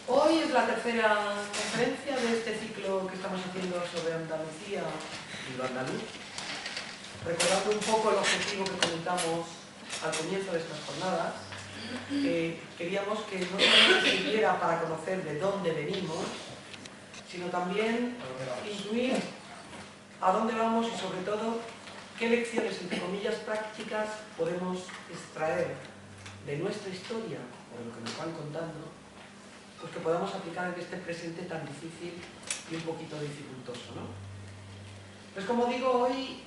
Hoy es la tercera conferencia de este ciclo que estamos haciendo sobre Andalucía y lo andaluz. Recordando un poco el objetivo que comentamos al comienzo de estas jornadas, queríamos que no solamente sirviera para conocer de dónde venimos, sino también intuir a dónde vamos y sobre todo qué lecciones, entre comillas, prácticas podemos extraer de nuestra historia o de lo que nos van contando, pues que podamos aplicar en este presente tan difícil y un poquito dificultoso, ¿no? Pues como digo, hoy,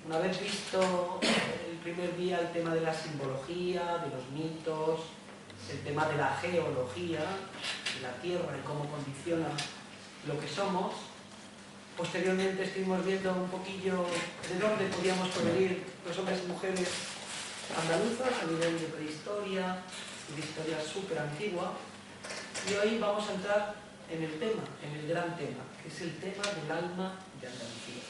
una vez visto el primer día el tema de la simbología, de los mitos, el tema de la geología, de la Tierra y cómo condiciona lo que somos, posteriormente estuvimos viendo un poquillo de dónde podíamos provenir los hombres y mujeres andaluzas a nivel de prehistoria y de historia súper antigua. Y hoy vamos a entrar en el tema, en el gran tema, que es el tema del alma de Andalucía.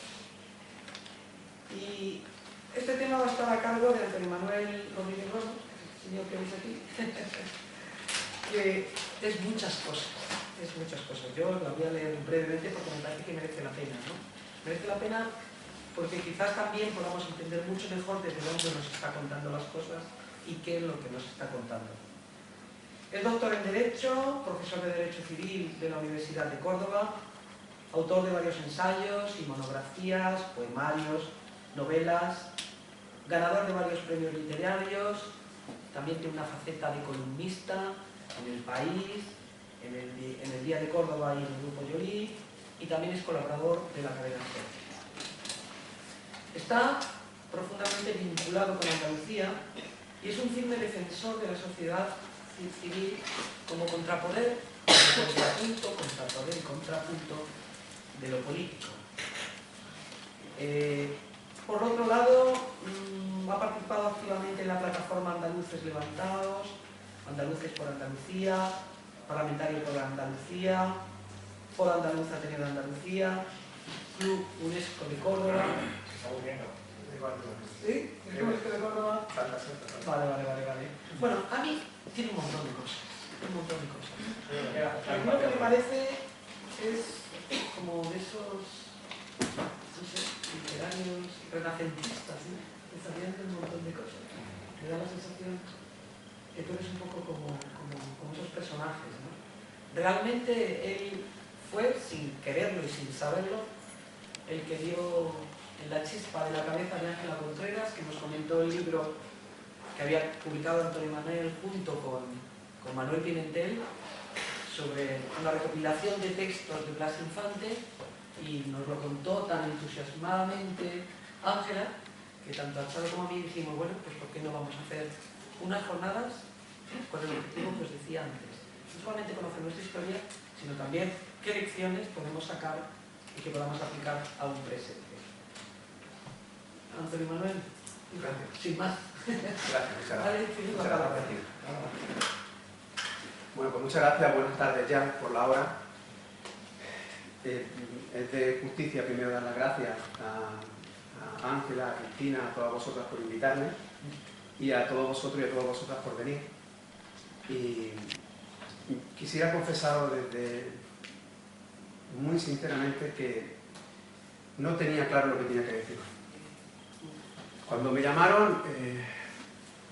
Y este tema va a estar a cargo de Antonio Manuel Rodríguez Ramos, el señor que veis aquí, que es muchas cosas. Yo la voy a leer brevemente porque me parece que merece la pena, ¿no? Merece la pena porque quizás también podamos entender mucho mejor desde dónde nos está contando las cosas y qué es lo que nos está contando. Es doctor en Derecho, profesor de Derecho Civil de la Universidad de Córdoba, autor de varios ensayos y monografías, poemarios, novelas, ganador de varios premios literarios, también tiene una faceta de columnista en El País, en el Día de Córdoba y en el Grupo Yolí, y también es colaborador de la cadena SER. Está profundamente vinculado con Andalucía y es un firme defensor de la sociedad civil como contrapoder, contrapoder y contrapunto de lo político. Por otro lado, ha participado activamente en la plataforma Andaluces Levantados, Andaluces por Andalucía, Parlamentario por Andalucía, Foro Andaluz Ateneo de Andalucía, Club UNESCO de Córdoba. Estamos viendo. ¿Sí? ¿El Club UNESCO de Córdoba? Vale. Bueno, a mí tiene un montón de cosas. A mí lo que me parece es como de esos, no sé, literarios renacentistas, ¿no? Que sabían de un montón de cosas. Me da la sensación que tú eres un poco como esos personajes, ¿no? Realmente él fue, sin quererlo y sin saberlo, el que dio en la chispa de la cabeza de Ángela Contreras, que nos comentó el libro que había publicado Antonio Manuel junto con Manuel Pimentel sobre una recopilación de textos de Blas Infante, y nos lo contó tan entusiasmadamente Ángela, que tanto a Charo como a mí dijimos, bueno, pues ¿por qué no vamos a hacer unas jornadas con el objetivo que os decía antes? No solamente conocer nuestra historia, sino también qué lecciones podemos sacar y que podamos aplicar a un presente. Antonio Manuel, gracias. Sin más. Gracias, Vale, muchas gracias. Bueno, pues muchas gracias, buenas tardes ya por la hora. Es de justicia primero dar las gracias a Ángela, a Cristina, a todas vosotras por invitarme y a todos vosotros y a todas vosotras por venir. Y quisiera confesaros muy sinceramente que no tenía claro lo que tenía que decir. Cuando me llamaron,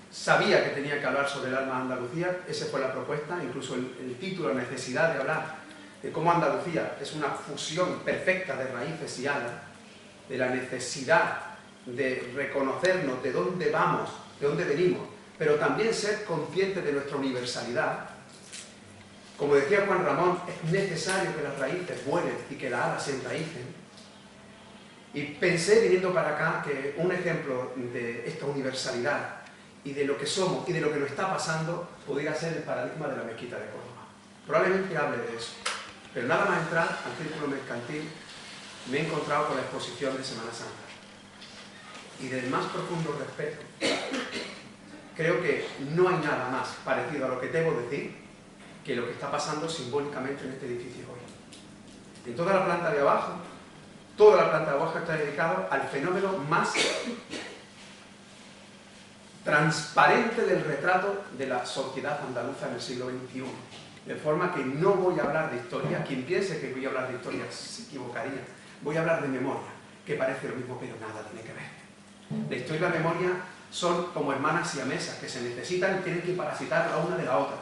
sabía que tenía que hablar sobre el alma de Andalucía, esa fue la propuesta, incluso el título, la necesidad de hablar de cómo Andalucía es una fusión perfecta de raíces y alas, de la necesidad de reconocernos de dónde vamos, de dónde venimos, pero también ser conscientes de nuestra universalidad. Como decía Juan Ramón, es necesario que las raíces vuelen y que las alas se enraícen. Y pensé, viniendo para acá, que un ejemplo de esta universalidad y de lo que somos y de lo que nos está pasando podría ser el paradigma de la mezquita de Córdoba. Probablemente hable de eso. Pero nada más entrar al círculo mercantil, me he encontrado con la exposición de Semana Santa. Y del más profundo respeto, creo que no hay nada más parecido a lo que debo decir que lo que está pasando simbólicamente en este edificio hoy. En toda la planta de abajo, está dedicada al fenómeno más transparente del retrato de la sociedad andaluza en el siglo XXI. De forma que no voy a hablar de historia. Quien piense que voy a hablar de historia se equivocaría. Voy a hablar de memoria, que parece lo mismo, pero nada tiene que ver. La historia y la memoria son como hermanas siamesas, que se necesitan y tienen que parasitar la una de la otra,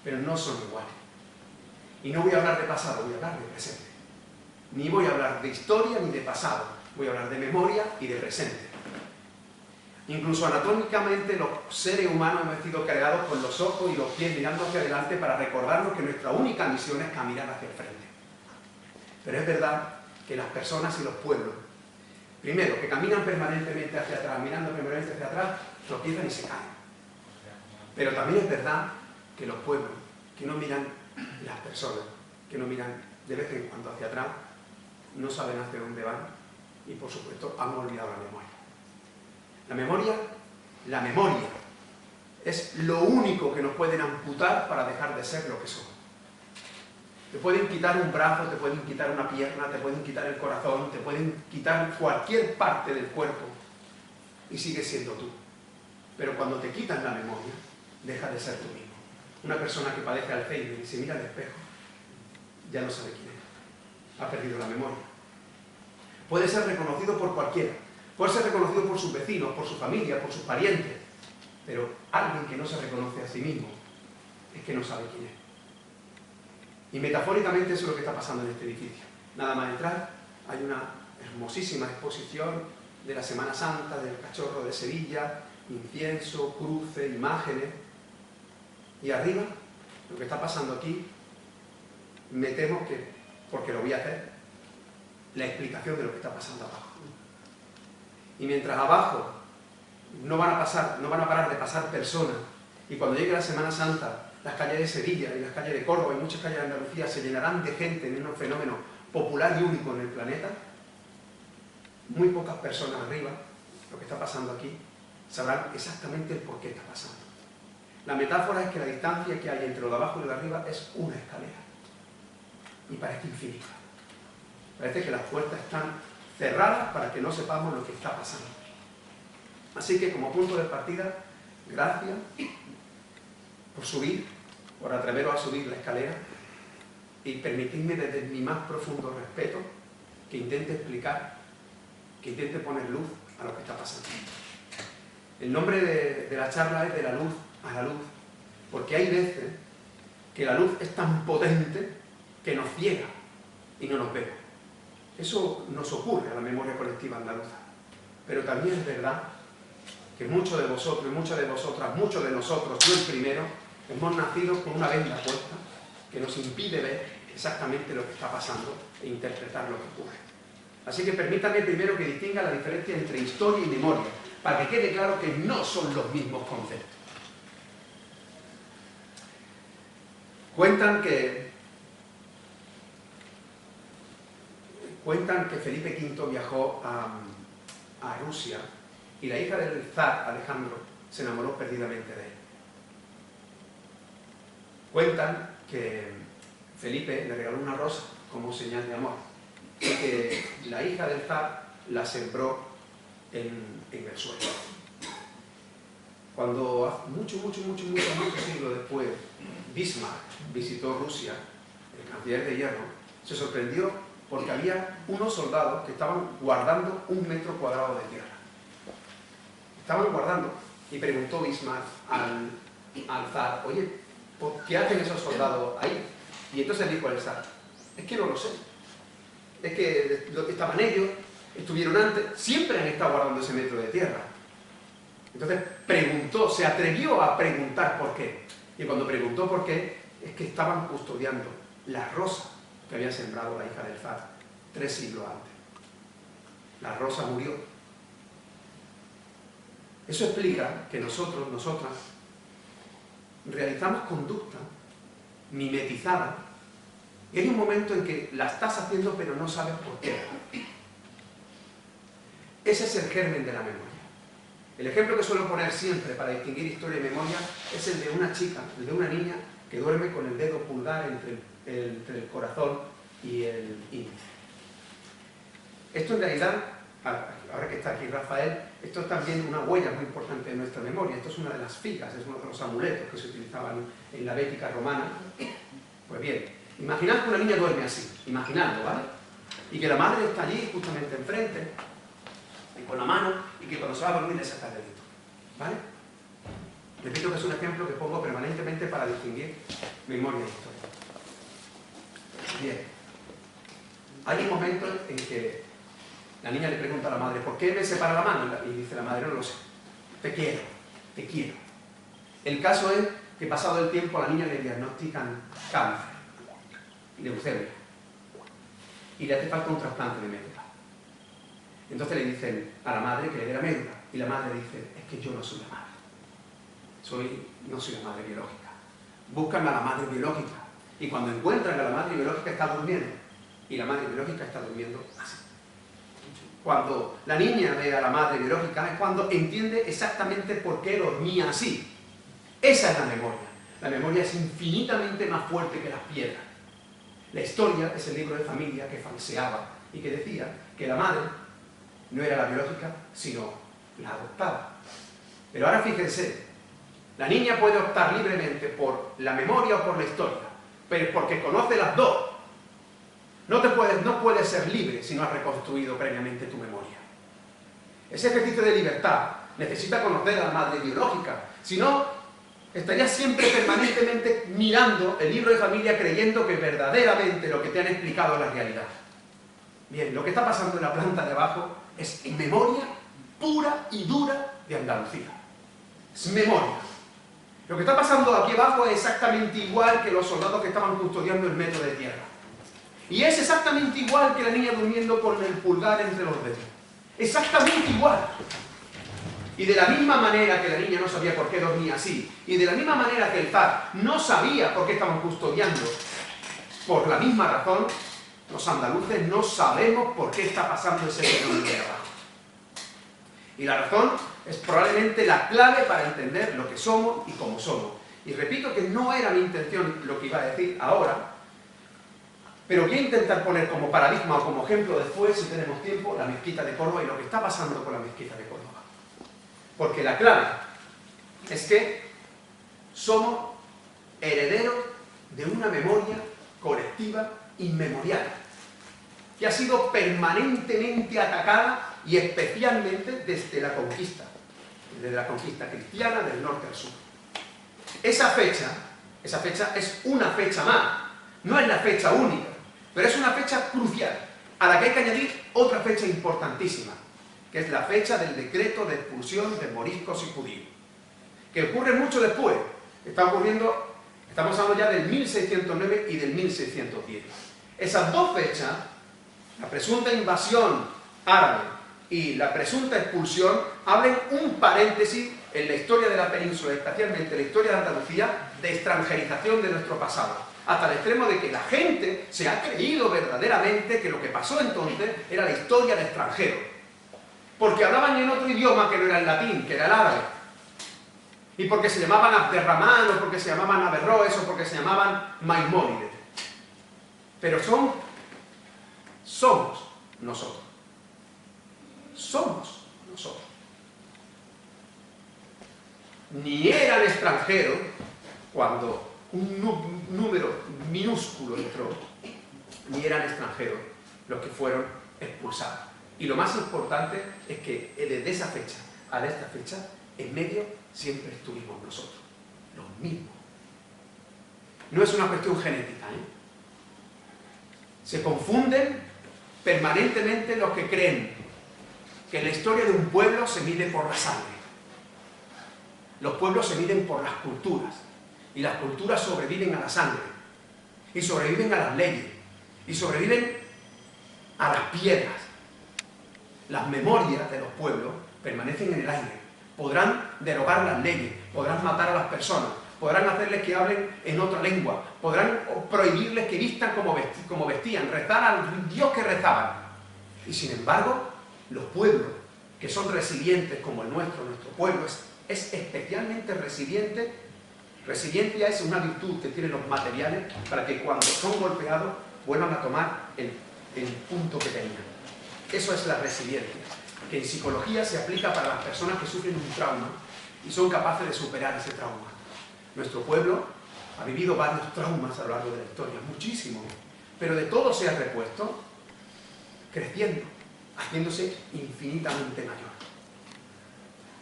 pero no son iguales. Y no voy a hablar de pasado, voy a hablar de presente. Ni voy a hablar de historia ni de pasado, voy a hablar de memoria y de presente. Incluso anatómicamente los seres humanos hemos sido creados con los ojos y los pies mirando hacia adelante para recordarnos que nuestra única misión es caminar hacia el frente. Pero es verdad que las personas y los pueblos, primero, que caminan permanentemente hacia atrás, mirando permanentemente hacia atrás, tropiezan y se caen. Pero también es verdad que los pueblos, que no miran, las personas, que no miran de vez en cuando hacia atrás, no saben hacia dónde van y, por supuesto, han olvidado la memoria. La memoria es lo único que nos pueden amputar para dejar de ser lo que somos. Te pueden quitar un brazo, te pueden quitar una pierna, te pueden quitar el corazón, te pueden quitar cualquier parte del cuerpo y sigues siendo tú. Pero cuando te quitan la memoria, dejas de ser tú mismo. Una persona que padece Alzheimer y se mira al espejo, ya no sabe quién es. Ha perdido la memoria. Puede ser reconocido por cualquiera. Puede ser reconocido por sus vecinos, por su familia, por sus parientes. Pero alguien que no se reconoce a sí mismo es que no sabe quién es. Y metafóricamente eso es lo que está pasando en este edificio. Nada más entrar, hay una hermosísima exposición de la Semana Santa, del Cachorro de Sevilla, incienso, cruces, imágenes. Y arriba, lo que está pasando aquí, me temo que, porque lo voy a hacer, la explicación de lo que está pasando abajo. Y mientras abajo no van a parar de pasar personas, y cuando llegue la Semana Santa, las calles de Sevilla y las calles de Córdoba y muchas calles de Andalucía se llenarán de gente en un fenómeno popular y único en el planeta, muy pocas personas arriba, lo que está pasando aquí, sabrán exactamente el por qué está pasando. La metáfora es que la distancia que hay entre lo de abajo y lo de arriba es una escalera. Y parece infinita. Parece que las puertas están cerradas para que no sepamos lo que está pasando. Así que como punto de partida, gracias por subir, por atreveros a subir la escalera y permitidme desde mi más profundo respeto que intente explicar, que intente poner luz a lo que está pasando. El nombre de la charla es de la luz a la luz, porque hay veces que la luz es tan potente que nos ciega y no nos vemos. Eso nos ocurre a la memoria colectiva andaluza. Pero también es verdad que muchos de vosotros y muchas de vosotras, muchos de nosotros, yo el primero, hemos nacido con una venda puesta que nos impide ver exactamente lo que está pasando e interpretar lo que ocurre. Así que permítanme primero que distinga la diferencia entre historia y memoria, para que quede claro que no son los mismos conceptos. Cuentan que Felipe V viajó a Rusia y la hija del zar, Alejandro, se enamoró perdidamente de él. Cuentan que Felipe le regaló una rosa como señal de amor y que la hija del zar la sembró en el suelo. Cuando muchos siglos después Bismarck visitó Rusia, el canciller de hierro, se sorprendió porque había unos soldados que estaban guardando 1 metro cuadrado de tierra. Estaban guardando y preguntó Bismarck al zar, oye, ¿por qué hacen esos soldados ahí? Y entonces dijo el zar, es que no lo sé. Es que estaban ellos, estuvieron antes, siempre han estado guardando ese metro de tierra. Entonces preguntó, se atrevió a preguntar por qué. Y cuando preguntó por qué, es que estaban custodiando la rosa que había sembrado la hija del zar 3 siglos antes. La rosa murió. Eso explica que nosotros, nosotras, realizamos conducta mimetizada y hay un momento en que la estás haciendo pero no sabes por qué. Ese es el germen de la memoria. El ejemplo que suelo poner siempre para distinguir historia y memoria es el de una chica, el de una niña que duerme con el dedo pulgar entre el corazón y el índice. Esto en realidad, ahora que está aquí Rafael, esto es también una huella muy importante de nuestra memoria. Esto es una de las figas, es uno de los amuletos que se utilizaban en la Bética romana Pues bien, imaginad que una niña duerme así, imaginadlo, ¿vale? Y que la madre está allí, justamente enfrente, y con la mano, y que cuando se va a dormir le saca el dedito, ¿vale? Repito que es un ejemplo que pongo permanentemente para distinguir memoria e historia. Bien, hay un momento en que la niña le pregunta a la madre, ¿por qué me separa la mano? Y dice la madre, no lo sé, te quiero, te quiero. El caso es que pasado el tiempo a la niña le diagnostican cáncer y leucemia. Y le hace falta un trasplante de médula. Entonces le dicen a la madre que le dé la médula. Y la madre dice, es que yo no soy la madre. No soy la madre biológica. Buscan a la madre biológica. Y cuando encuentran a la madre biológica está durmiendo. Y la madre biológica está durmiendo así. Cuando la niña ve a la madre biológica es cuando entiende exactamente por qué dormía así. Esa es la memoria. La memoria es infinitamente más fuerte que las piedras. La historia es el libro de familia que falseaba y que decía que la madre no era la biológica, sino la adoptada. Pero ahora fíjense, la niña puede optar libremente por la memoria o por la historia, pero porque conoce las dos. No puedes ser libre si no has reconstruido previamente tu memoria. Ese ejercicio de libertad necesita conocer a la madre biológica, si no, estarías siempre permanentemente mirando el libro de familia creyendo que verdaderamente lo que te han explicado es la realidad. Bien, lo que está pasando en la planta de abajo es memoria pura y dura de Andalucía. Es memoria. Lo que está pasando aquí abajo es exactamente igual que los soldados que estaban custodiando el metro de tierra. Y es exactamente igual que la niña durmiendo con el pulgar entre los dedos. Exactamente igual. Y de la misma manera que la niña no sabía por qué dormía así, y de la misma manera que el zar no sabía por qué estaban custodiando, por la misma razón, los andaluces no sabemos por qué está pasando ese fenómeno de abajo. Y la razón es probablemente la clave para entender lo que somos y cómo somos. Y repito que no era mi intención lo que iba a decir ahora, pero voy a intentar poner como paradigma o como ejemplo después, si tenemos tiempo, la mezquita de Córdoba y lo que está pasando con la mezquita de Córdoba. Porque la clave es que somos herederos de una memoria colectiva inmemorial, que ha sido permanentemente atacada y especialmente desde la conquista cristiana del norte al sur. Esa fecha es una fecha más, no es la fecha única, pero es una fecha crucial, a la que hay que añadir otra fecha importantísima, que es la fecha del decreto de expulsión de moriscos y judíos, que ocurre mucho después. Estamos hablando ya del 1609 y del 1610. Esas dos fechas, la presunta invasión árabe y la presunta expulsión, abren un paréntesis en la historia de la península, especialmente en la historia de Andalucía, de extranjerización de nuestro pasado, hasta el extremo de que la gente se ha creído verdaderamente que lo que pasó entonces era la historia de extranjeros, porque hablaban en otro idioma que no era el latín, que era el árabe, y porque se llamaban Abderramán, o porque se llamaban Averroes, o porque se llamaban Maimónides. Pero somos nosotros. Somos nosotros. Ni eran extranjeros cuando un número minúsculo entró, ni eran extranjeros los que fueron expulsados. Y lo más importante es que desde esa fecha a esta fecha, en medio siempre estuvimos nosotros, los mismos. No es una cuestión genética, ¿eh? Se confunden permanentemente los que creen que la historia de un pueblo se mide por la sangre. Los pueblos se miden por las culturas, y las culturas sobreviven a la sangre, y sobreviven a las leyes, y sobreviven a las piedras. Las memorias de los pueblos permanecen en el aire. Podrán derogar las leyes, podrán matar a las personas, podrán hacerles que hablen en otra lengua, podrán prohibirles que vistan como vestían, rezar al Dios que rezaban. Y sin embargo, los pueblos que son resilientes como el nuestro pueblo es especialmente resiliente. Resiliente ya es una virtud que tienen los materiales para que cuando son golpeados vuelvan a tomar el punto que tenían. Eso es la resiliencia, que en psicología se aplica para las personas que sufren un trauma y son capaces de superar ese trauma. Nuestro pueblo ha vivido varios traumas a lo largo de la historia, muchísimos, pero de todo se ha repuesto, creciendo, haciéndose infinitamente mayor.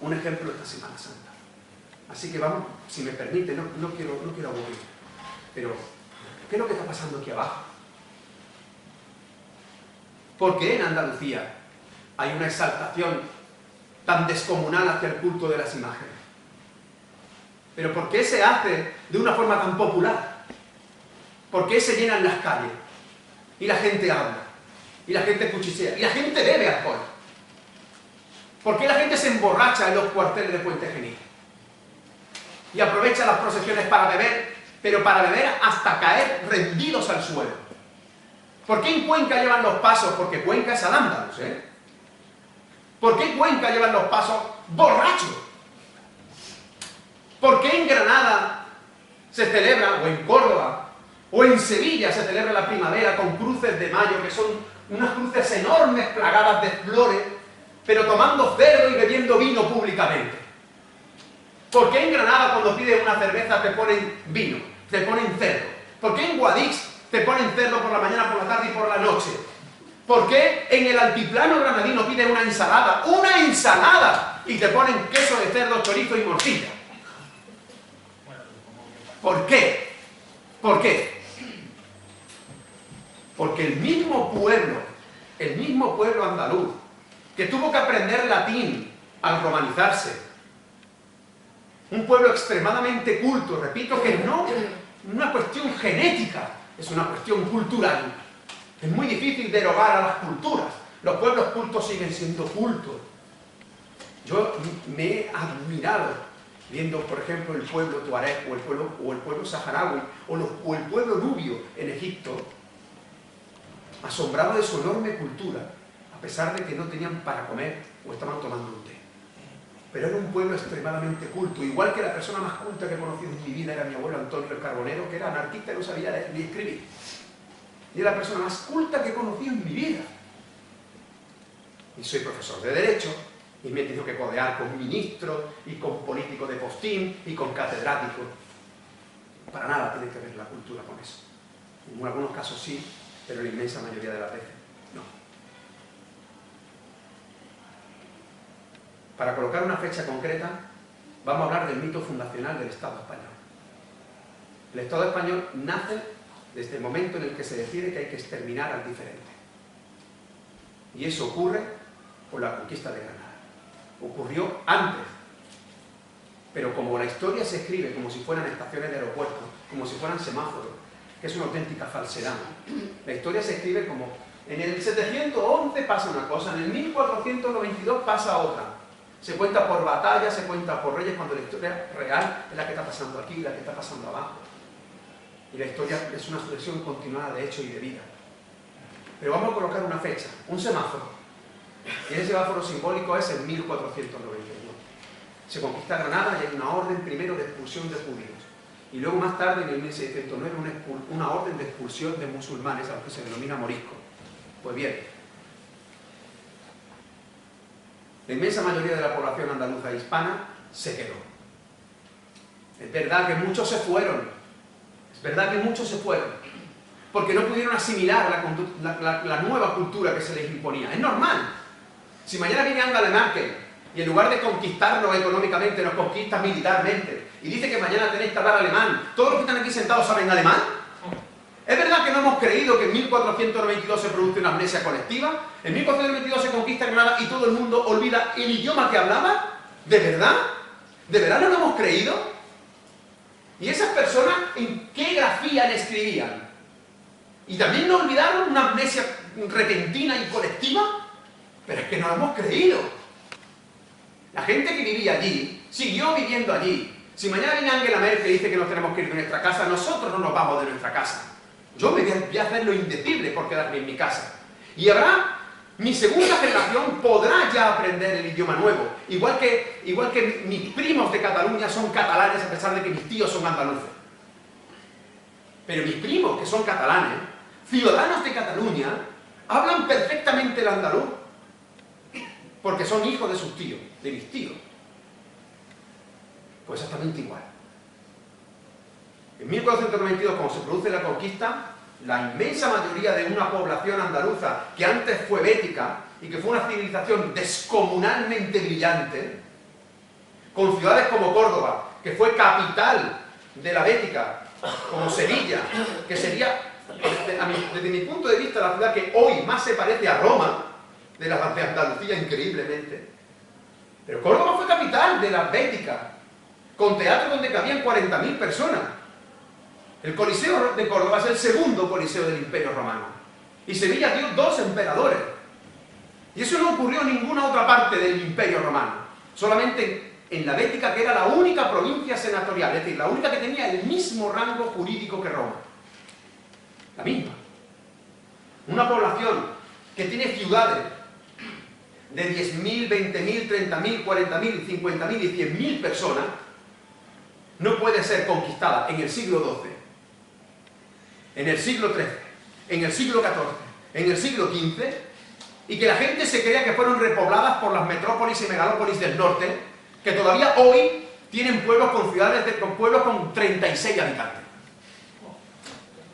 Un ejemplo esta Semana Santa. Así que vamos, si me permite, no quiero aburrir, pero ¿qué es lo que está pasando aquí abajo? ¿Por qué en Andalucía hay una exaltación tan descomunal hacia el culto de las imágenes? ¿Pero por qué se hace de una forma tan popular? ¿Por qué se llenan las calles? Y la gente habla, y la gente cuchichea, y la gente bebe alcohol. ¿Por qué la gente se emborracha en los cuarteles de Puente Genil? Y aprovecha las procesiones para beber, pero para beber hasta caer rendidos al suelo. ¿Por qué en Cuenca llevan los pasos? Porque Cuenca es Al-Ándalus, ¿eh? ¿Por qué en Cuenca llevan los pasos borrachos? ¿Por qué en Granada se celebra, o en Córdoba, o en Sevilla se celebra la primavera con cruces de mayo, que son unas cruces enormes plagadas de flores, pero tomando cerdo y bebiendo vino públicamente? ¿Por qué en Granada cuando pides una cerveza te ponen vino, te ponen cerdo? ¿Por qué en Guadix te ponen cerdo por la mañana, por la tarde y por la noche? ¿Por qué en el altiplano granadino pides una ensalada, y te ponen queso de cerdo, chorizo y morcilla? ¿Por qué? ¿Por qué? Porque el mismo pueblo andaluz, que tuvo que aprender latín al romanizarse, un pueblo extremadamente culto, repito que no es una cuestión genética, es una cuestión cultural. Es muy difícil derogar a las culturas. Los pueblos cultos siguen siendo cultos. Yo me he admirado viendo, por ejemplo, el pueblo tuareg o el pueblo saharaui o el pueblo nubio en Egipto, asombrado de su enorme cultura, a pesar de que no tenían para comer o estaban tomando un té. Pero era un pueblo extremadamente culto, igual que la persona más culta que he conocido en mi vida era mi abuelo Antonio el Carbonero, que era anarquista y no sabía leer ni escribir. Y era la persona más culta que he conocido en mi vida. Y soy profesor de Derecho, y me he tenido que codear con ministros, y con políticos de postín, y con catedráticos. Para nada tiene que ver la cultura con eso. En algunos casos sí, pero en la inmensa mayoría de las veces no. Para colocar una fecha concreta, vamos a hablar del mito fundacional del Estado español. El Estado español nace desde el momento en el que se decide que hay que exterminar al diferente. Y eso ocurre con la conquista de Granada. Ocurrió antes, pero como la historia se escribe como si fueran estaciones de aeropuerto, como si fueran semáforos, que es una auténtica falsedad. La historia se escribe como en el 711 pasa una cosa, en el 1492 pasa otra. Se cuenta por batallas, se cuenta por reyes, cuando la historia real es la que está pasando aquí, la que está pasando abajo. Y la historia es una sucesión continuada de hechos y de vida. Pero vamos a colocar una fecha, un semáforo. Y ese semáforo simbólico es el 1491. Se conquista Granada y hay una orden primero de expulsión de judíos. Y luego más tarde, en el 1609, una orden de expulsión de musulmanes, a los que se denomina morisco. Pues bien, la inmensa mayoría de la población andaluza e hispana se quedó. Es verdad que muchos se fueron. Es verdad que muchos se fueron. Porque no pudieron asimilar la nueva cultura que se les imponía. Es normal. Si mañana viene Angela Merkel y en lugar de conquistarnos económicamente, nos conquista militarmente, y dice que mañana tenéis que hablar alemán, ¿todos los que están aquí sentados saben alemán? ¿Es verdad que no hemos creído que en 1492 se produce una amnesia colectiva? ¿En 1492 se conquista Granada y todo el mundo olvida el idioma que hablaba? ¿De verdad? ¿De verdad no lo hemos creído? ¿Y esas personas en qué grafía le escribían? ¿Y también no olvidaron una amnesia repentina y colectiva? Pero es que no lo hemos creído. La gente que vivía allí, siguió viviendo allí. Si mañana viene Angela Merkel y dice que nos tenemos que ir de nuestra casa, nosotros no nos vamos de nuestra casa. Yo me voy a hacer lo indecible por quedarme en mi casa. Y habrá, mi segunda generación podrá ya aprender el idioma nuevo. Igual que mis primos de Cataluña son catalanes a pesar de que mis tíos son andaluces. Pero mis primos, que son catalanes, ciudadanos de Cataluña, hablan perfectamente el andaluz. Porque son hijos de sus tíos, de mis tíos. Pues exactamente igual. En 1492, cuando se produce la conquista, la inmensa mayoría de una población andaluza que antes fue bética y que fue una civilización descomunalmente brillante, con ciudades como Córdoba, que fue capital de la bética, como Sevilla, que sería, desde mi punto de vista, la ciudad que hoy más se parece a Roma, de Andalucía, increíblemente. Pero Córdoba fue capital de la bética, con teatro donde cabían 40.000 personas. El Coliseo de Córdoba es el segundo coliseo del Imperio Romano. Y Sevilla dio 2 emperadores. Y eso no ocurrió en ninguna otra parte del Imperio Romano. Solamente en la Bética, que era la única provincia senatorial, es decir, la única que tenía el mismo rango jurídico que Roma. La misma. Una población que tiene ciudades de 10.000, 20.000, 30.000, 40.000, 50.000 y 100.000 personas, no puede ser conquistada en el siglo XII, en el siglo XIII, en el siglo XIV, en el siglo XV, y que la gente se crea que fueron repobladas por las metrópolis y megalópolis del norte, que todavía hoy tienen pueblos con ciudades, con pueblos con 36 habitantes.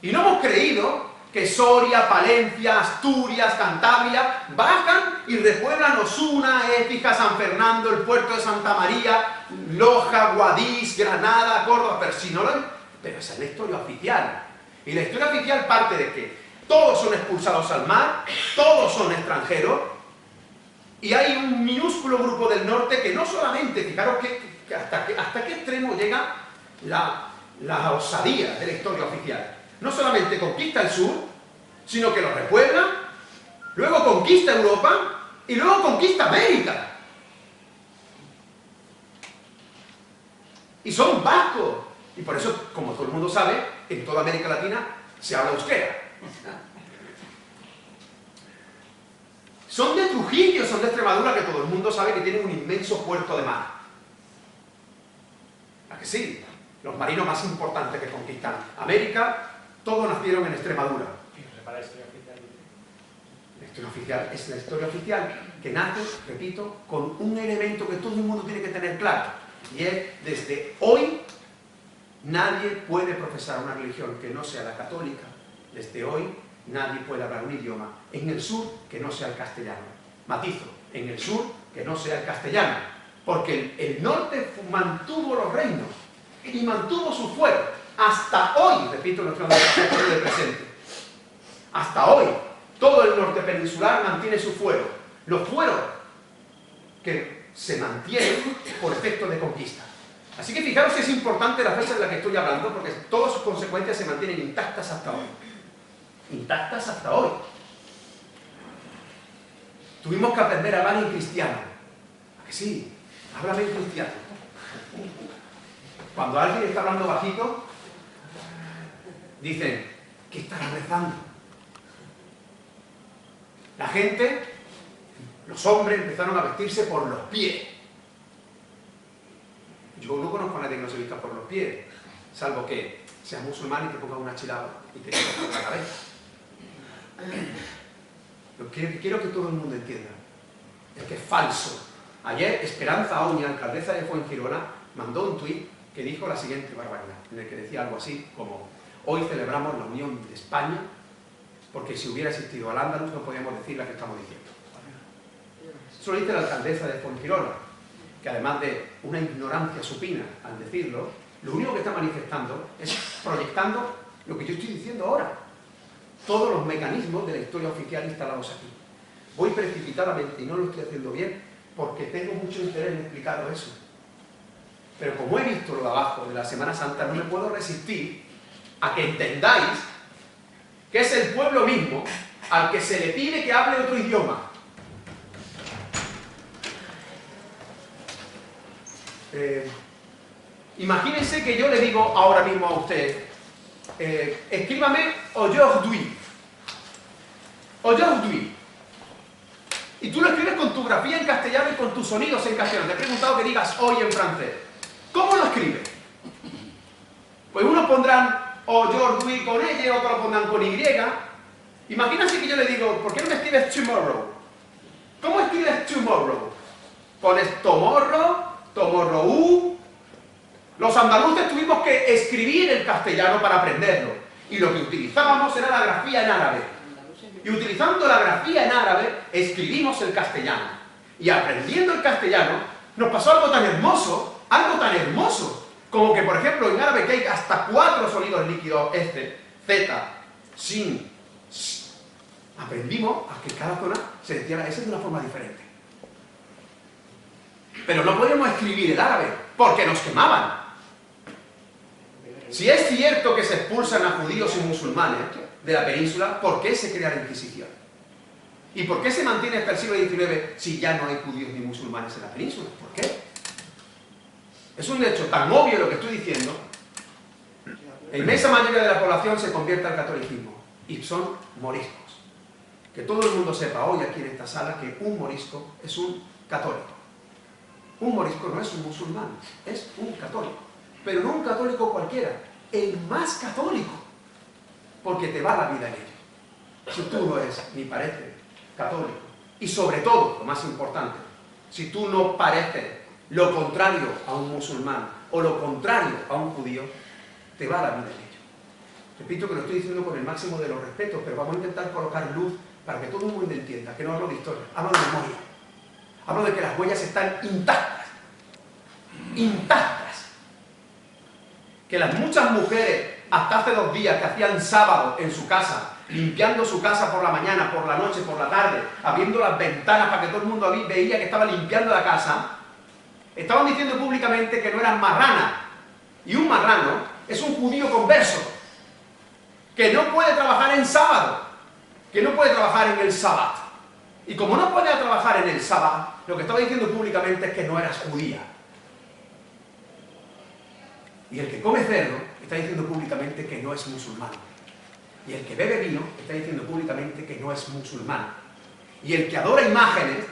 Y no hemos creído que Soria, Palencia, Asturias, Cantabria bajan y repueblan Osuna, Écija, San Fernando, el puerto de Santa María, Loja, Guadix, Granada, Córdoba, pero esa es la historia oficial. Y la historia oficial parte de que todos son expulsados al mar, todos son extranjeros, y hay un minúsculo grupo del norte que no solamente, fijaros que hasta qué extremo llega la osadía de la historia oficial. No solamente conquista el sur, sino que lo repuebla, luego conquista Europa y luego conquista América. Y son vascos. Y por eso, como todo el mundo sabe, en toda América Latina se habla euskera. Son de Trujillo, son de Extremadura, que todo el mundo sabe que tienen un inmenso puerto de mar. ¿A que sí? Los marinos más importantes que conquistan América, todos nacieron en Extremadura. ¿Para la historia oficial? La historia oficial es la historia oficial que nace, repito, con un elemento que todo el mundo tiene que tener claro. Y es, desde hoy, nadie puede profesar una religión que no sea la católica. Desde hoy, nadie puede hablar un idioma en el sur que no sea el castellano. Matizo, en el sur que no sea el castellano. Porque el norte mantuvo los reinos y mantuvo su fuero. Hasta hoy, repito, nuestro concepto de presente. Hasta hoy, todo el norte peninsular mantiene su fuero. Los fueros que se mantienen por efecto de conquista. Así que fijaros que es importante la fecha de la que estoy hablando, porque todas sus consecuencias se mantienen intactas hasta hoy. Intactas hasta hoy. Tuvimos que aprender a hablar en cristiano. ¿A que sí? Háblame en cristiano. Cuando alguien está hablando bajito, dicen, ¿qué estará rezando? La gente, los hombres, empezaron a vestirse por los pies. Yo no conozco a nadie que no se vista por los pies, salvo que seas musulmán y te pongas una chilaba y te quitas por la cabeza. Lo que quiero que todo el mundo entienda es que es falso. Ayer Esperanza Oña, alcaldesa de Fuengirola, mandó un tuit que dijo la siguiente barbaridad, en el que decía algo así como: hoy celebramos la unión de España, porque si hubiera existido Al-Ándalus no podíamos decir la que estamos diciendo. Eso lo dice la alcaldesa de Fuengirola, que además de una ignorancia supina al decirlo, lo único que está manifestando es proyectando lo que yo estoy diciendo ahora. Todos los mecanismos de la historia oficial instalados aquí. Voy precipitadamente y no lo estoy haciendo bien porque tengo mucho interés en explicaros eso. Pero como he visto lo de abajo de la Semana Santa, no me puedo resistir a que entendáis que es el pueblo mismo al que se le pide que hable otro idioma. Imagínense que yo le digo ahora mismo a usted, escríbame aujourd'hui. Aujourd'hui. Y tú lo escribes con tu grafía en castellano y con tus sonidos en castellano. Te he preguntado que digas hoy en francés. ¿Cómo lo escribes? Pues unos pondrán aujourd'hui con ella, otros lo pondrán con Y. Imagínense que yo le digo, ¿por qué no me escribes tomorrow? ¿Cómo escribes tomorrow? Pones tomorrow, tomorrow. Los andaluces tuvimos que escribir el castellano para aprenderlo. Y lo que utilizábamos era la grafía en árabe. Y utilizando la grafía en árabe, escribimos el castellano. Y aprendiendo el castellano, nos pasó algo tan hermoso, como que, por ejemplo, en árabe que hay hasta 4 sonidos líquidos, Z, sin, sh. Aprendimos a que cada zona se decía la S de una forma diferente. Pero no podíamos escribir el árabe, porque nos quemaban. Si es cierto que se expulsan a judíos y musulmanes de la península, ¿por qué se crea la Inquisición? ¿Y por qué se mantiene hasta el siglo XIX si ya no hay judíos ni musulmanes en la península? ¿Por qué? Es un hecho tan obvio lo que estoy diciendo. La inmensa mayoría de la población se convierte al catolicismo y son moriscos. Que todo el mundo sepa hoy aquí en esta sala que un morisco es un católico. Un morisco no es un musulmán, es un católico. Pero no un católico cualquiera, el más católico, porque te va la vida en ello. Si tú no eres, ni pareces, católico, y sobre todo, lo más importante, si tú no pareces lo contrario a un musulmán o lo contrario a un judío, te va la vida en ello. Repito que lo estoy diciendo con el máximo de los respetos, pero vamos a intentar colocar luz para que todo el mundo entienda que no hablo de historia, hablo de memoria. Hablo de que las huellas están intactas. Intactas. Que las muchas mujeres, hasta hace 2 días, que hacían sábado en su casa, limpiando su casa por la mañana, por la noche, por la tarde, abriendo las ventanas para que todo el mundo veía que estaba limpiando la casa, estaban diciendo públicamente que no eran marranas. Y un marrano es un judío converso, que no puede trabajar en sábado, que no puede trabajar en el sábado. Y como no podía trabajar en el sábado, lo que estaba diciendo públicamente es que no eras judía. Y el que come cerdo está diciendo públicamente que no es musulmán. Y el que bebe vino está diciendo públicamente que no es musulmán. Y el que adora imágenes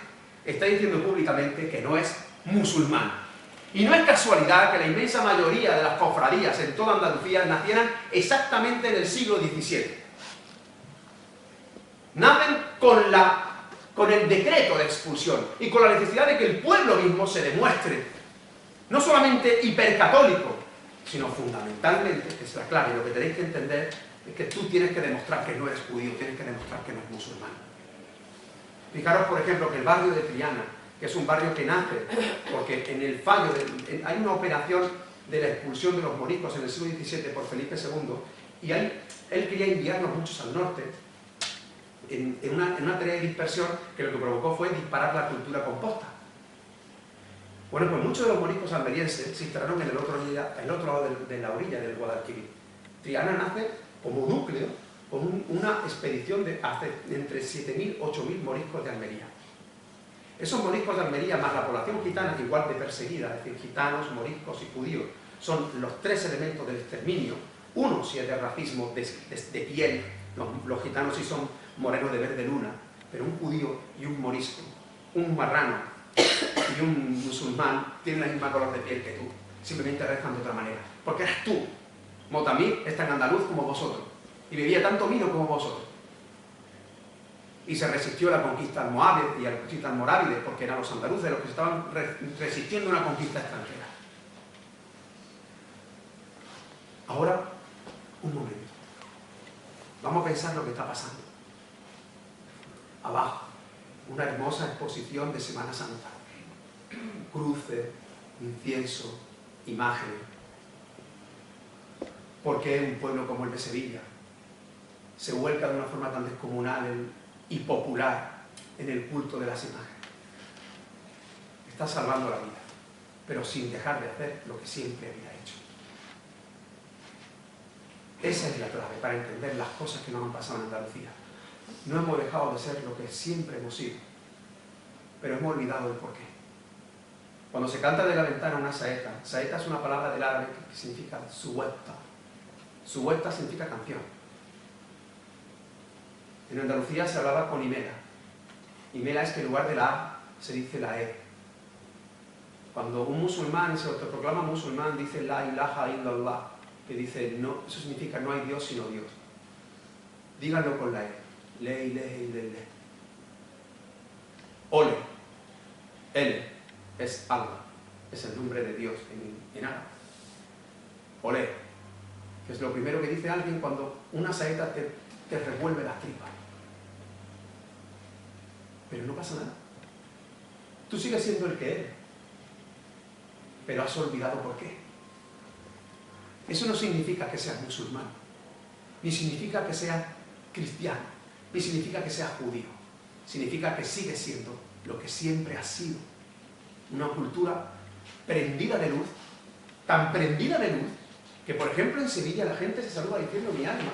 está diciendo públicamente que no es musulmán. Y no es casualidad que la inmensa mayoría de las cofradías en toda Andalucía nacieran exactamente en el siglo XVII. Nacen con el decreto de expulsión y con la necesidad de que el pueblo mismo se demuestre no solamente hipercatólico, sino fundamentalmente, que es la clave, lo que tenéis que entender es que tú tienes que demostrar que no eres judío, tienes que demostrar que no eres musulmán. Fijaros, por ejemplo, que el barrio de Triana, que es un barrio que nace porque en el fallo, hay una operación de la expulsión de los moriscos en el siglo XVII por Felipe II, y él quería enviarnos muchos al norte, en una tarea de dispersión que lo que provocó fue disparar la cultura composta. Bueno, pues muchos de los moriscos almerienses se instalaron en el otro lado de la orilla del Guadalquivir. Triana nace como núcleo, con una expedición de entre 7.000 y 8.000 moriscos de Almería. Esos moriscos de Almería, más la población gitana, igual de perseguida, es decir, gitanos, moriscos y judíos, son los 3 elementos del exterminio. Uno, si es de racismo de piel, los gitanos sí son morenos de verde luna, pero un judío y un morisco, un marrano y un musulmán tienen la misma color de piel que tú, simplemente rezan de otra manera, porque eres tú. Motamir es tan andaluz como vosotros, y bebía tanto vino como vosotros. Y se resistió a la conquista almohávide y a la conquista almorávide, porque eran los andaluces los que estaban resistiendo una conquista extranjera. Ahora, un momento. Vamos a pensar lo que está pasando. Abajo, una hermosa exposición de Semana Santa. Cruces, incienso, imágenes. ¿Por qué un pueblo como el de Sevilla se vuelca de una forma tan descomunal y popular en el culto de las imágenes? Está salvando la vida, pero sin dejar de hacer lo que siempre había hecho. Esa es la clave para entender las cosas que nos han pasado en Andalucía. No hemos dejado de ser lo que siempre hemos sido, pero hemos olvidado el porqué. Cuando se canta de la ventana una saeta, saeta es una palabra del árabe que significa suweta. Suweta significa canción. En Andalucía se hablaba con imela. Imela es que en lugar de la A se dice la E. Cuando un musulmán se autoproclama musulmán, dice la ilaha illallah, que dice no, eso significa no hay Dios sino Dios. Díganlo con la E. Le ilaha illallah. Ole. Ele es Allah. Es el nombre de Dios en árabe. olé, que es lo primero que dice alguien cuando una saeta te revuelve las tripas. Pero no pasa nada. Tú sigues siendo el que eres, pero has olvidado por qué. Eso no significa que seas musulmán, ni significa que seas cristiano, ni significa que seas judío. Significa que sigues siendo lo que siempre has sido. Una cultura prendida de luz, tan prendida de luz, que por ejemplo en Sevilla la gente se saluda diciendo mi alma,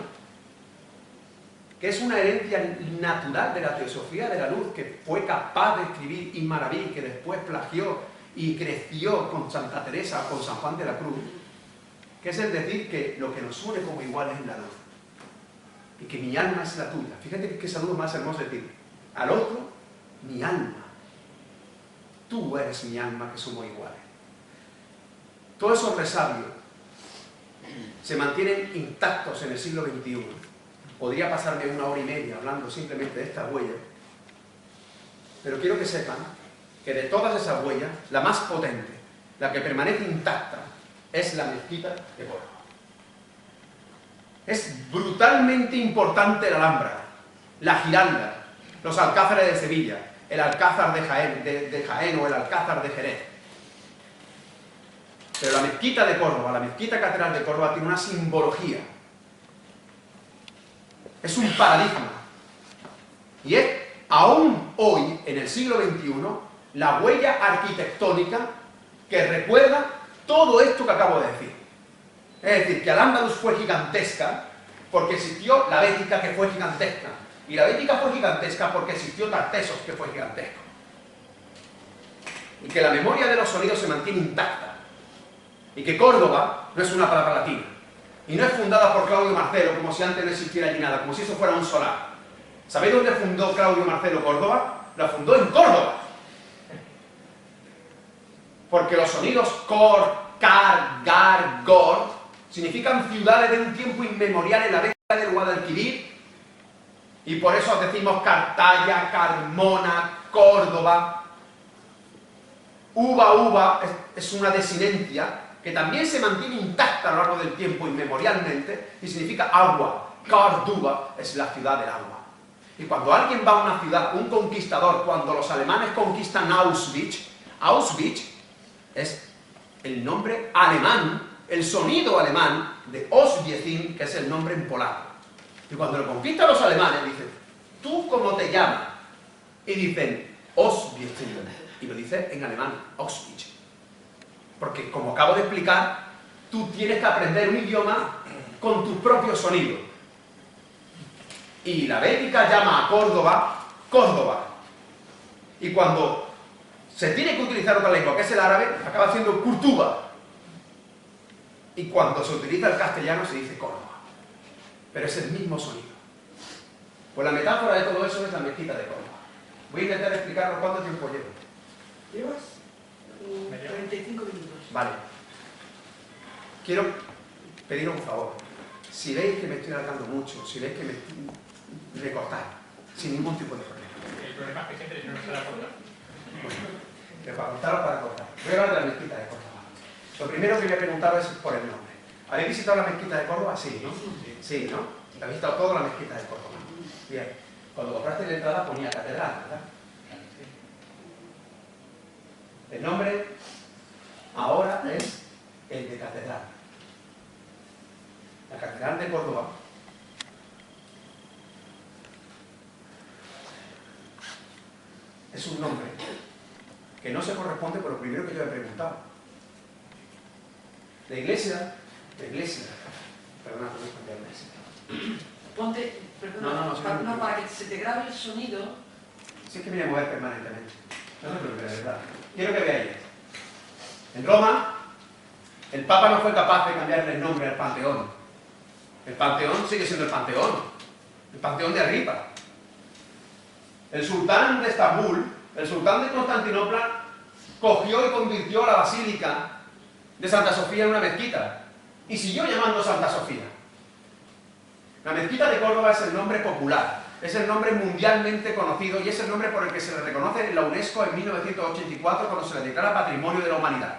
que es una herencia natural de la teosofía de la luz, que fue capaz de escribir Ibn Arabi, que después plagió y creció con Santa Teresa o con San Juan de la Cruz, que es el decir que lo que nos une como iguales es la luz, y que mi alma es la tuya. Fíjate que saludo más hermoso decir, al otro, mi alma. Tú eres mi alma, que somos iguales. Todos esos resabios se mantienen intactos en el siglo XXI. Podría pasarme 1 hora y media hablando simplemente de estas huellas, pero quiero que sepan que de todas esas huellas, la más potente, la que permanece intacta, es la mezquita de Córdoba. Es brutalmente importante la Alhambra, la Giralda, los alcázares de Sevilla, el alcázar de Jaén o el alcázar de Jerez. Pero la mezquita de Córdoba, la mezquita catedral de Córdoba, tiene una simbología. Es un paradigma. Y es, aún hoy, en el siglo XXI, la huella arquitectónica que recuerda todo esto que acabo de decir. Es decir, que Al-Ándalus fue gigantesca porque existió la Bética, que fue gigantesca. Y la Bética fue gigantesca porque existió Tartesos, que fue gigantesco. Y que la memoria de los sonidos se mantiene intacta. Y que Córdoba no es una palabra latina. Y no es fundada por Claudio Marcelo, como si antes no existiera allí nada, como si eso fuera un solar. ¿Sabéis dónde fundó Claudio Marcelo Córdoba? La fundó en Córdoba. Porque los sonidos cor, car, gar, gor significan ciudades de un tiempo inmemorial en la década del Guadalquivir. Y por eso decimos Cartaya, Carmona, Córdoba. Uva es una desinencia que también se mantiene intacta a lo largo del tiempo inmemorialmente y significa agua. Córdoba es la ciudad del agua. Y cuando alguien va a una ciudad, un conquistador, cuando los alemanes conquistan Auschwitz, Auschwitz es el nombre alemán, el sonido alemán de Oswiecim, que es el nombre en polaco. Y cuando lo conquistan los alemanes, dicen, ¿tú cómo te llamas? Y dicen, Oswiecim. Y lo dice en alemán, Auschwitz. Porque, como acabo de explicar, tú tienes que aprender un idioma con tus propios sonidos. Y la Bética llama a Córdoba, Córdoba. Y cuando se tiene que utilizar otra lengua, que es el árabe, acaba siendo Curtuba. Y cuando se utiliza el castellano, se dice Córdoba. Pero es el mismo sonido. Pues la metáfora de todo eso es la mezquita de Córdoba. Voy a intentar explicarlo. ¿Cuánto tiempo llevo? ¿Llevas? 35 minutos. Vale. Quiero pedir un favor. Si veis que me estoy alargando mucho, si veis que me cortáis, sin ningún tipo de problema. El problema es que siempre no se da cuenta. Bueno, para contar o para cortar. Voy a hablar de la mezquita de Córdoba. Lo primero que le he preguntado es por el nombre. ¿Habéis visitado la mezquita de Córdoba? Sí, ¿no? Sí, ¿no? ¿Habéis visitado toda la mezquita de Córdoba? Bien. Cuando compraste la entrada ponía catedral, ¿verdad? El nombre ahora es el de catedral. La catedral de Córdoba es un nombre que no se corresponde con lo primero que yo he preguntado. La iglesia, perdona, no es cambiar la iglesia. Ponte, perdona, no, para que se te grabe el sonido. Sí, es que me voy a mover permanentemente. No se preocupe, de verdad. Quiero que veáis. En Roma, el Papa no fue capaz de cambiarle el nombre al Panteón. El Panteón sigue siendo el Panteón de Agripa. El sultán de Estambul, el sultán de Constantinopla, cogió y convirtió la basílica de Santa Sofía en una mezquita. Y siguió llamando Santa Sofía. La mezquita de Córdoba es el nombre popular. Es el nombre mundialmente conocido y es el nombre por el que se le reconoce en la UNESCO en 1984 cuando se le declara Patrimonio de la Humanidad.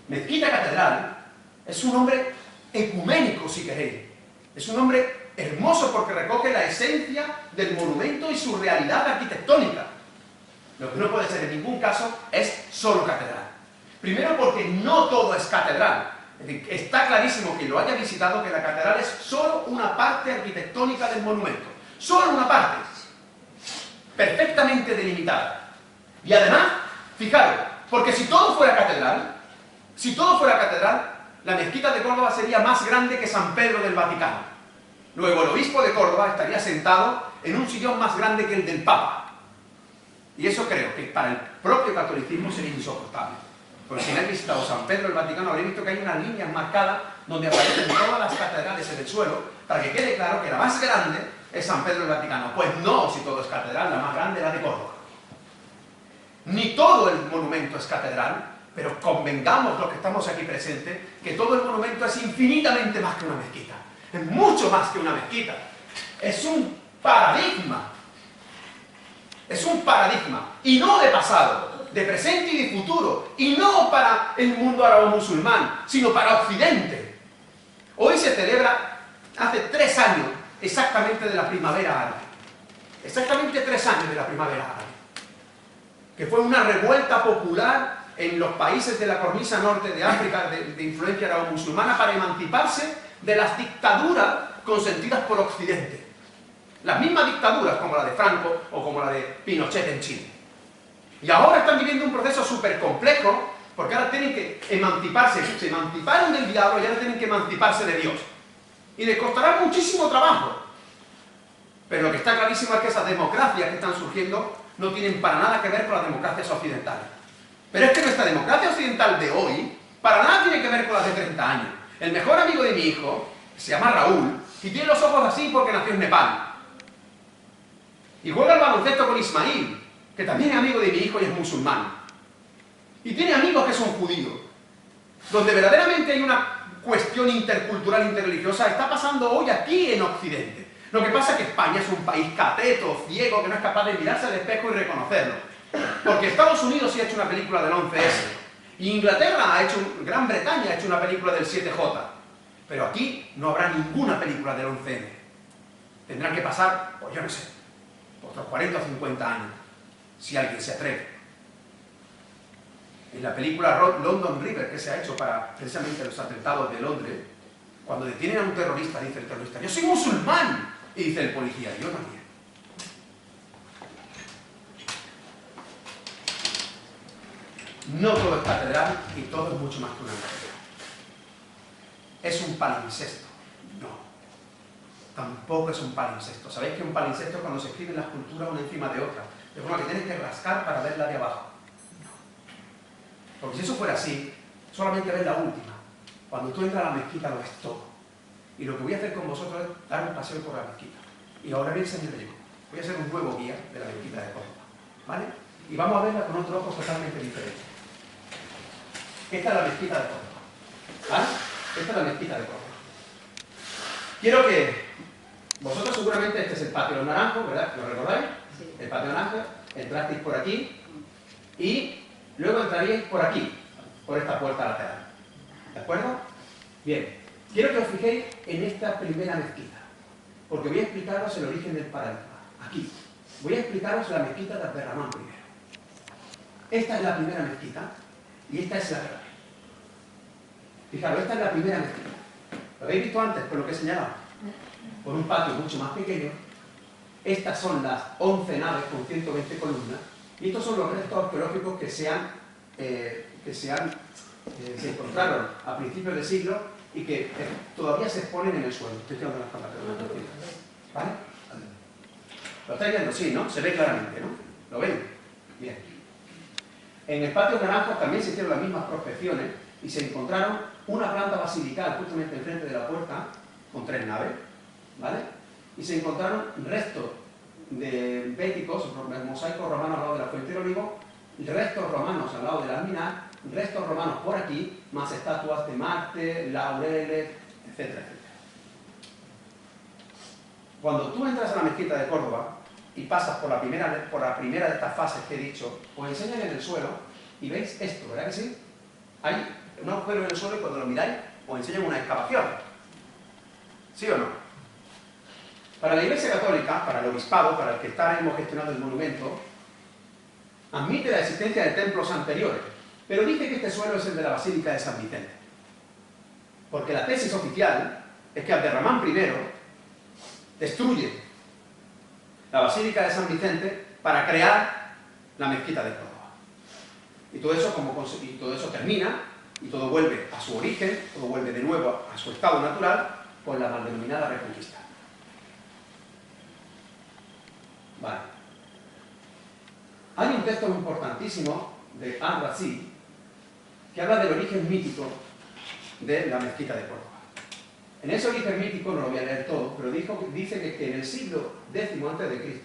Mezquita Catedral Es un nombre ecuménico, si queréis. Es un nombre hermoso porque recoge la esencia del monumento y su realidad arquitectónica. Lo que no puede ser en ningún caso es solo catedral. Primero porque no todo es catedral. Es decir, está clarísimo quien lo haya visitado que la catedral es solo una parte arquitectónica del monumento. Solo una parte. Perfectamente delimitada. Y además, fijaros, porque si todo fuera catedral, la mezquita de Córdoba sería más grande que San Pedro del Vaticano. Luego el obispo de Córdoba estaría sentado en un sillón más grande que el del Papa. Y eso creo que para el propio catolicismo sería insoportable. Porque si no habéis visitado San Pedro del Vaticano, habréis visto que hay unas líneas marcadas donde aparecen todas las catedrales en el suelo, para que quede claro que la más grande es San Pedro del Vaticano. Pues no, si todo es catedral, la más grande es la de Córdoba. Ni todo el monumento es catedral, pero convengamos los que estamos aquí presentes que todo el monumento es infinitamente más que una mezquita. Es mucho más que una mezquita. Es un paradigma. Es un paradigma. Y no de pasado, de presente y de futuro. Y no para el mundo árabe-musulmán, sino para Occidente. Hoy se celebra, hace 3 años, exactamente de la primavera árabe. Exactamente 3 años de la primavera árabe. Que fue una revuelta popular en los países de la cornisa norte de África, de influencia árabe-musulmana, para emanciparse de las dictaduras consentidas por Occidente. Las mismas dictaduras como la de Franco o como la de Pinochet en Chile. Y ahora están viviendo un proceso súper complejo porque ahora tienen que emanciparse. Se emanciparon del diablo y ahora tienen que emanciparse de Dios. Y les costará muchísimo trabajo. Pero lo que está clarísimo es que esas democracias que están surgiendo no tienen para nada que ver con las democracias occidentales. Pero es que nuestra democracia occidental de hoy para nada tiene que ver con las de 30 años. El mejor amigo de mi hijo se llama Raúl y tiene los ojos así porque nació en Nepal. Y juega al baloncesto con Ismail, que también es amigo de mi hijo y es musulmán. Y tiene amigos que son judíos. Donde verdaderamente hay una cuestión intercultural, interreligiosa, está pasando hoy aquí en Occidente. Lo que pasa es que España es un país cateto, ciego, que no es capaz de mirarse al espejo y reconocerlo. Porque Estados Unidos sí ha hecho una película del 11S. Y Inglaterra ha hecho, Gran Bretaña ha hecho una película del 7J. Pero aquí no habrá ninguna película del 11M. Tendrán que pasar, pues yo no sé, otros 40 o 50 años, si alguien se atreve. En la película London River, que se ha hecho para precisamente los atentados de Londres, cuando detienen a un terrorista, dice el terrorista, yo soy musulmán. Y dice el policía, yo también. No todo es catedral y todo es mucho más que una catedral. ¿Es un palimpsesto? No. Tampoco es un palimpsesto. ¿Sabéis que un palimpsesto es cuando se escriben las culturas una encima de otra? De forma que tienes que rascar para ver la de abajo. No. Porque si eso fuera así, solamente ves la última. Cuando tú entras a la mezquita lo ves todo. Y lo que voy a hacer con vosotros es dar un paseo por la mezquita. Y ahora bien, señor, voy a hacer un nuevo guía de la mezquita de Córdoba. ¿Vale? Y vamos a verla con otro ojo totalmente diferente. Esta es la mezquita de Córdoba. ¿Vale? Esta es la mezquita de Córdoba. Quiero que vosotros seguramente este es el patio de los naranjos, ¿verdad? ¿Lo recordáis? Sí. El patio de los naranjos. Entrasteis por aquí y luego entraríais por aquí, por esta puerta lateral. ¿De acuerdo? Bien. Quiero que os fijéis en esta primera mezquita, porque voy a explicaros el origen del paradigma. Aquí. Voy a explicaros la mezquita de Abderramán primero. Esta es la primera mezquita y esta es la clave. Fijaros, esta es la primera mezquita. ¿Lo habéis visto antes con lo que he señalado? Por un patio mucho más pequeño. Estas son las 11 naves con 120 columnas y estos son los restos arqueológicos que se encontraron a principios de siglo y que todavía se exponen en el suelo. Estoy tirando las cámaras. ¿Vale? ¿Lo estáis viendo? Sí, ¿no? Se ve claramente, ¿no? ¿Lo ven? Bien. En el patio naranjo también se hicieron las mismas prospecciones y se encontraron una planta basilical justamente enfrente de la puerta con 3 naves, ¿vale? Y se encontraron restos de béticos, mosaicos romanos al lado de la fuente del olivo, restos romanos al lado del alminar, restos romanos por aquí, más estatuas de Marte, laureles, etcétera, etcétera. Cuando tú entras a la mezquita de Córdoba y pasas por la primera de estas fases que he dicho, os enseñan en el suelo y veis esto, ¿verdad que sí? Hay un agujero en el suelo y cuando lo miráis o enseñan una excavación. ¿Sí o no? Para la Iglesia Católica, para el obispado, para el que está hemos gestionado el monumento, admite la existencia de templos anteriores, pero dice que este suelo es el de la Basílica de San Vicente. Porque la tesis oficial es que Abderramán I destruye la Basílica de San Vicente para crear la mezquita de Córdoba. Y todo eso termina, y todo vuelve a su origen, todo vuelve de nuevo a su estado natural, con la mal denominada Reconquista. Vale. Hay un texto importantísimo de Al-Razi que habla del origen mítico de la mezquita de Córdoba. En ese origen mítico, no lo voy a leer todo, pero dice que en el siglo X a.C.,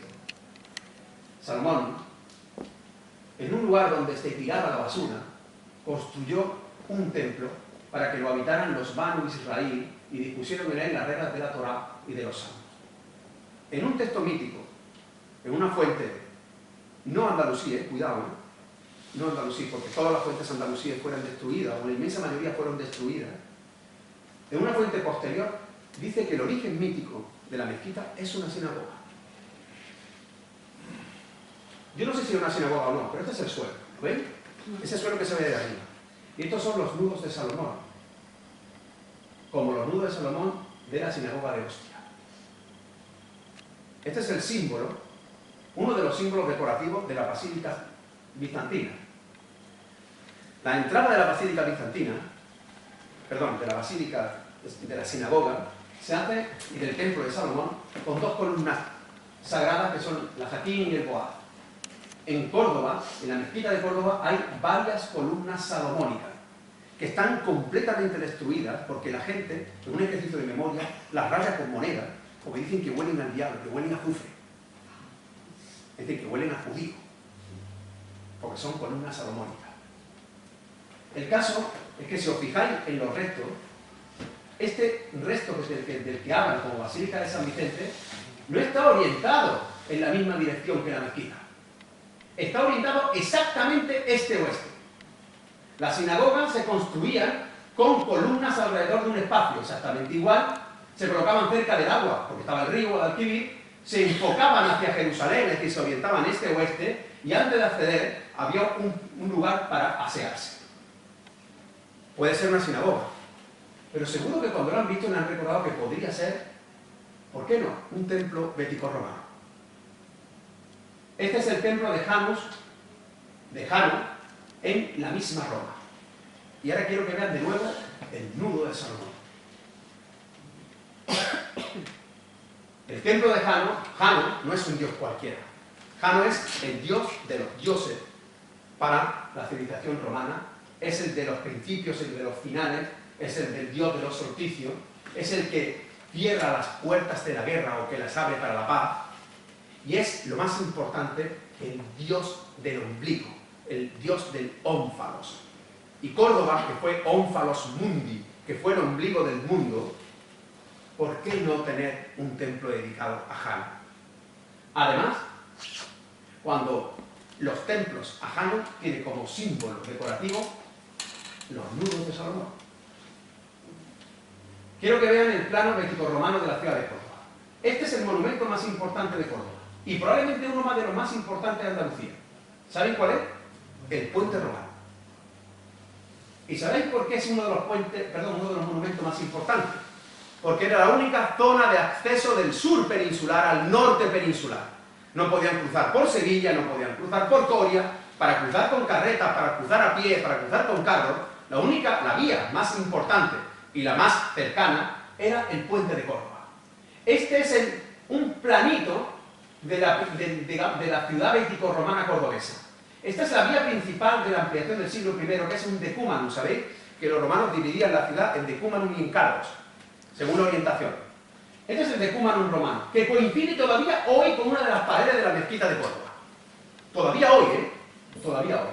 Salomón, en un lugar donde se tiraba la basura, construyó un templo para que lo habitaran los Banu Israel y dispusieron en él las reglas de la Torá y de los Salmos. En un texto mítico, en una fuente, no andalusí, cuidado, no andalusí, porque todas las fuentes andalusíes fueron destruidas, o la inmensa mayoría fueron destruidas. En una fuente posterior dice que el origen mítico de la mezquita es una sinagoga. Yo no sé si es una sinagoga o no, pero este es el suelo, ¿ven? Ese suelo que se ve de arriba. Y estos son los nudos de Salomón, como los nudos de Salomón de la sinagoga de Ostia. Este es el símbolo, uno de los símbolos decorativos de la Basílica Bizantina. La entrada de la Basílica Bizantina, perdón, de la Basílica, de la sinagoga, se hace, y del templo de Salomón, con dos columnas sagradas que son la Jaquín y el Boaz. En Córdoba, en la mezquita de Córdoba, hay varias columnas salomónicas que están completamente destruidas porque la gente, en un ejercicio de memoria, las raya con moneda, porque dicen que huelen al diablo, que huelen a azufre. Es decir, que huelen a judío, porque son columnas salomónicas. El caso es que si os fijáis en los restos, este resto del que hablan como Basílica de San Vicente, no está orientado en la misma dirección que la mezquita. Está orientado exactamente este-oeste. Las sinagogas se construían con columnas alrededor de un espacio, exactamente igual, se colocaban cerca del agua, porque estaba el río Guadalquivir, se enfocaban hacia Jerusalén, es decir, se orientaban este-oeste, y antes de acceder había un lugar para asearse. Puede ser una sinagoga, pero seguro que cuando lo han visto me han recordado que podría ser, ¿por qué no?, un templo bético-romano. Este es el templo de Janus, en la misma Roma. Y ahora quiero que vean de nuevo el nudo de Salomón. El templo de Jano no es un dios cualquiera. Jano es el dios de los dioses para la civilización romana, es el de los principios, el de los finales, es el del dios de los solsticios, es el que cierra las puertas de la guerra o que las abre para la paz, y es, lo más importante, el dios del ombligo, el dios del ónfalos. Y Córdoba, que fue ónfalos mundi, que fue el ombligo del mundo, ¿por qué no tener un templo dedicado a Jano? Además, cuando los templos a Jano tienen como símbolo decorativo los nudos de Salomón. Quiero que vean el plano bético-romano de la ciudad de Córdoba. Este es el monumento más importante de Córdoba y probablemente uno más de los más importantes de Andalucía. ¿Saben cuál es? El puente romano. ¿Y sabéis por qué es uno de los monumentos más importantes? Porque era la única zona de acceso del sur peninsular al norte peninsular. No podían cruzar por Sevilla, no podían cruzar por Coria. Para cruzar con carretas, para cruzar a pie, para cruzar con carros, la vía más importante y la más cercana era el puente de Córdoba. Este es un planito de la ciudad bético-romana cordobesa. Esta es la vía principal de la ampliación del siglo I, que es un decumanum. ¿Sabéis? Que los romanos dividían la ciudad en decumanum y en carros, según la orientación. Este es el decumanum romano, que coincide todavía hoy con una de las paredes de la mezquita de Córdoba. Todavía hoy, Todavía hoy.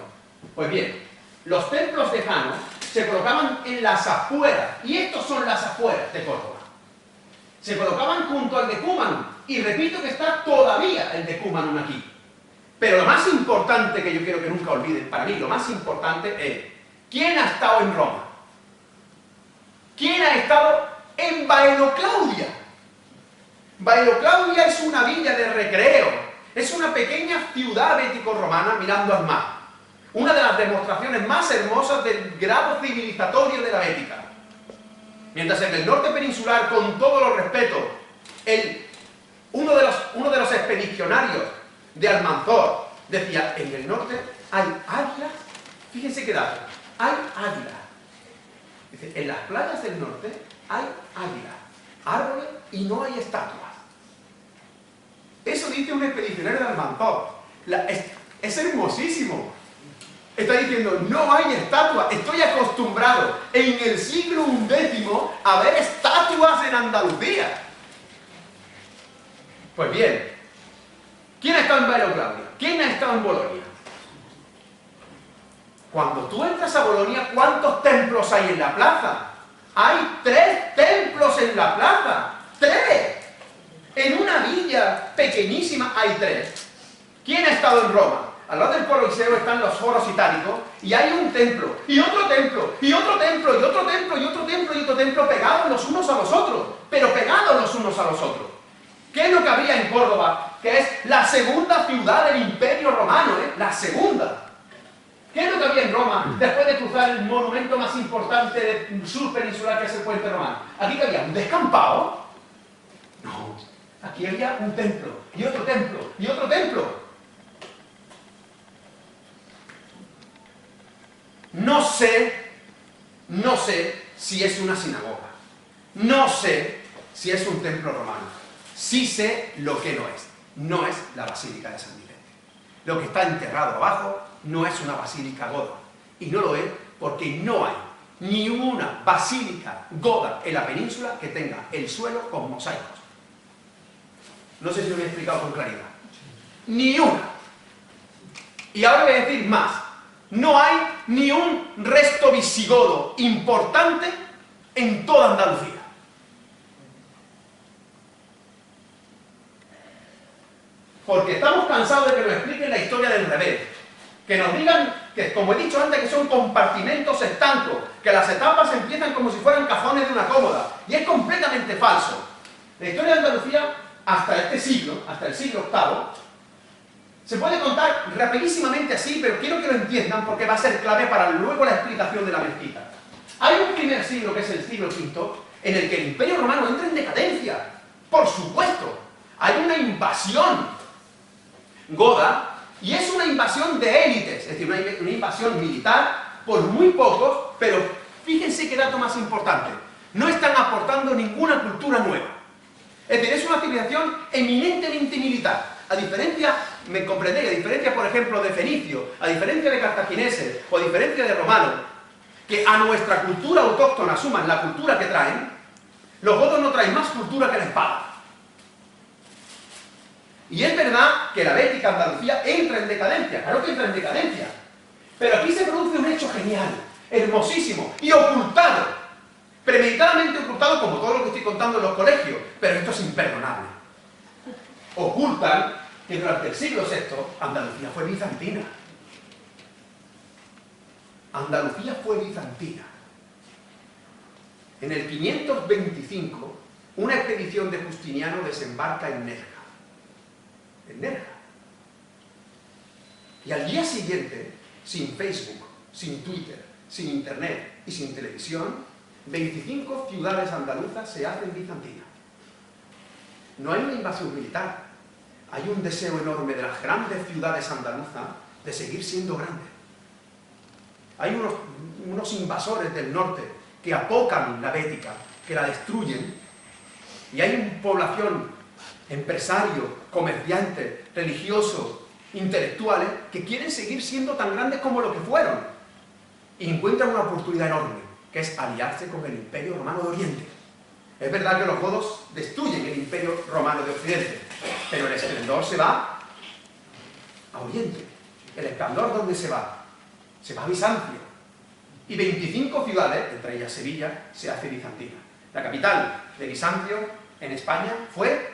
Pues bien, los templos de Jano se colocaban en las afueras, y estos son las afueras de Córdoba. Se colocaban junto al decumanum, y repito que está todavía el decumanum aquí. Pero lo más importante que yo quiero que nunca olviden, para mí lo más importante es, ¿quién ha estado en Roma? ¿Quién ha estado en Baelo Claudia? Baelo Claudia es una villa de recreo, es una pequeña ciudad bético-romana mirando al mar. Una de las demostraciones más hermosas del grado civilizatorio de la Bética. Mientras en el norte peninsular, con todos los respetos, uno de los expedicionarios de Almanzor decía, en el norte hay águilas, fíjense qué dato, hay águilas. Dice, en las playas del norte hay águilas, árboles y no hay estatuas. Eso dice un expedicionario de Almanzor. Es hermosísimo. Está diciendo, no hay estatuas, estoy acostumbrado en el siglo XI a ver estatuas en Andalucía. Pues bien, ¿quién ha estado en Baelo Claudia? ¿Quién ha estado en Bolonia? Cuando tú entras a Bolonia, ¿cuántos templos hay en la plaza? Hay 3 templos en la plaza. ¡3! En una villa pequeñísima hay 3. ¿Quién ha estado en Roma? Al lado del Coliseo están los foros itálicos y hay un templo, y otro templo, y otro templo, y otro templo, y otro templo, y otro templo pegados los unos a los otros, pero pegados los unos a los otros. ¿Qué es lo que había en Córdoba? Que es la segunda ciudad del Imperio Romano, la segunda. ¿Qué es lo que había en Roma después de cruzar el monumento más importante del sur peninsular, que es el puente romano? ¿Aquí que había? ¿Un descampado? No, aquí había un templo, y otro templo, y otro templo. No sé si es una sinagoga. No sé si es un templo romano. Sí sé lo que no es. No es la Basílica de San Vicente. Lo que está enterrado abajo no es una basílica goda. Y no lo es porque no hay ni una basílica goda en la península que tenga el suelo con mosaicos. No sé si lo he explicado con claridad. Ni una. Y ahora voy a decir más. No hay ni un resto visigodo importante en toda Andalucía. Porque estamos cansados de que nos expliquen la historia del revés. Que nos digan que, como he dicho antes, que son compartimentos estancos, que las etapas empiezan como si fueran cajones de una cómoda. Y es completamente falso. La historia de Andalucía, hasta el siglo VIII, se puede contar rapidísimamente así, pero quiero que lo entiendan porque va a ser clave para luego la explicación de la mezquita. Hay un primer siglo, que es el siglo V, en el que el Imperio Romano entra en decadencia. Por supuesto, hay una invasión goda, y es una invasión de élites, es decir, una invasión militar por muy pocos, pero fíjense qué dato más importante, no están aportando ninguna cultura nueva. Es decir, es una civilización eminentemente militar. A diferencia, me comprendéis, a diferencia, por ejemplo, de fenicios, a diferencia de cartagineses o a diferencia de romanos, que a nuestra cultura autóctona suman la cultura que traen, los godos no traen más cultura que la espada. Y es verdad que la Bética Andalucía entra en decadencia, claro que entra en decadencia, pero aquí se produce un hecho genial, hermosísimo y ocultado, premeditadamente ocultado como todo lo que estoy contando en los colegios, pero esto es imperdonable. Ocultan que durante el siglo VI Andalucía fue bizantina. Andalucía fue bizantina. En el 525, una expedición de Justiniano desembarca en Nerja. En Nerja. Y al día siguiente, sin Facebook, sin Twitter, sin Internet y sin televisión, 25 ciudades andaluzas se hacen bizantinas. No hay una invasión militar. Hay un deseo enorme de las grandes ciudades andaluzas de seguir siendo grandes. Hay unos invasores del norte que apocan la Bética, que la destruyen, y hay una población, empresarios, comerciantes, religiosos, intelectuales, que quieren seguir siendo tan grandes como lo que fueron, y encuentran una oportunidad enorme, que es aliarse con el Imperio Romano de Oriente. Es verdad que los godos destruyen el Imperio Romano de Occidente, pero el esplendor se va a Oriente. ¿El esplendor dónde se va? Se va a Bizancio. Y 25 ciudades, entre ellas Sevilla, se hace bizantina. La capital de Bizancio, en España, fue